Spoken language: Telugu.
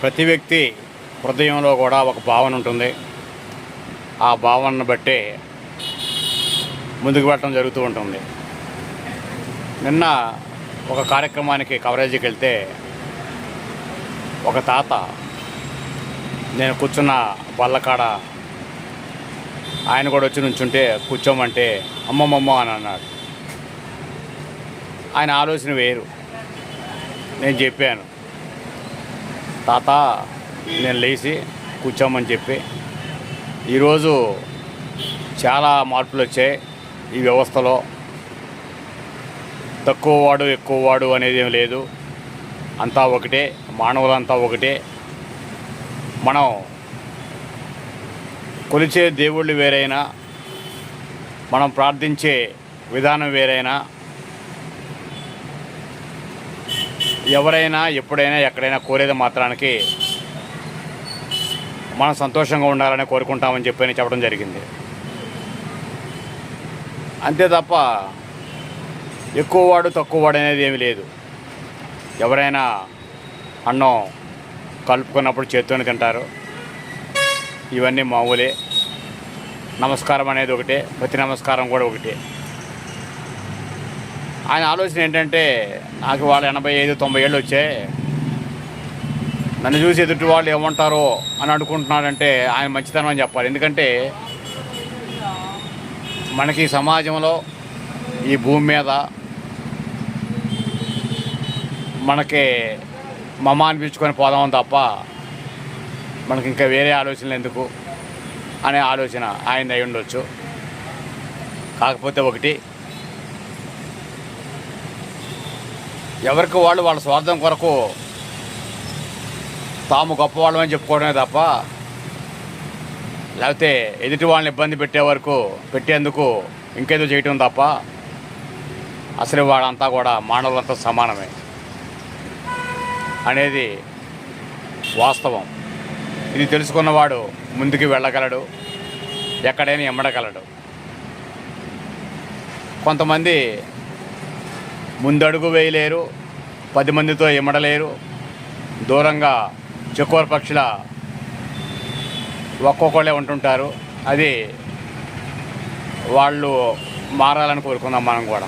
ప్రతి వ్యక్తి హృదయంలో కూడా ఒక భావన ఉంటుంది. ఆ భావనను బట్టే ముందుకు వెళ్ళడం జరుగుతూ ఉంటుంది. నిన్న ఒక కార్యక్రమానికి కవరేజీకి వెళ్తే ఒక తాత నేను కూర్చున్న బల్లకాడ ఆయన కూడా వచ్చి నుంచుంటే కూర్చోమంటే అమ్మమ్మమ్మ అని అన్నాడు. ఆయన ఆలోచన వేరు. నేను చెప్పాను, తాత నేను లేచి కూర్చోమని చెప్పి ఈరోజు చాలా మార్పులు వచ్చాయి ఈ వ్యవస్థలో. తక్కువ వాడు ఎక్కువ వాడు అనేది ఏం లేదు, అంతా ఒకటే, మానవులంతా ఒకటే. మనం కొలిచే దేవుళ్ళు వేరైనా, మనం ప్రార్థించే విధానం వేరైనా, ఎవరైనా ఎప్పుడైనా ఎక్కడైనా కోరేది మాత్రానికి మనం సంతోషంగా ఉండాలని కోరుకుంటామని చెప్పడం జరిగింది. అంతే తప్ప ఎక్కువ వాడు తక్కువ వాడు అనేది ఏమీ లేదు. ఎవరైనా అన్నం కలుపుకున్నప్పుడు చేత్తోనే తింటారు. ఇవన్నీ మామూలే. నమస్కారం అనేది ఒకటే, ప్రతి నమస్కారం కూడా ఒకటే. ఆయన ఆలోచన ఏంటంటే, నాకు వాళ్ళు 85-90 ఏళ్ళు వచ్చాయి, నన్ను చూసి ఎదుటి వాళ్ళు ఏమంటారో అని అనుకుంటున్నాడంటే ఆయన మంచితనం అని చెప్పాలి. ఎందుకంటే మనకి ఈ సమాజంలో, ఈ భూమి మీద మనకి మమ్మ అనిపించుకొని పోదాం తప్ప మనకి ఇంకా వేరే ఆలోచనలు ఎందుకు అనే ఆలోచన ఆయన అయి ఉండొచ్చు. కాకపోతే ఒకటి, ఎవరికి వాళ్ళు వాళ్ళ స్వార్థం కొరకు తాము గొప్పవాళ్ళమని చెప్పుకోవడమే తప్ప, లేకపోతే ఎదుటి వాళ్ళని ఇబ్బంది పెట్టేందుకు ఇంకేదో చేయటం తప్ప అసలు వాళ్ళంతా కూడా మానవులంతా సమానమే అనేది వాస్తవం. ఇది తెలుసుకున్నవాడు ముందుకు వెళ్ళగలడు, ఎక్కడైనా ఎమ్మడగలడు. కొంతమంది ముందడుగు వేయలేరు, 10 మందితో ఎమ్మడలేరు, దూరంగా చెకోర పక్షుల ఒక్కొక్కళ్ళే ఉంటుంటారు. అది వాళ్ళు మారాలని కోరుకుందాం మనం కూడా.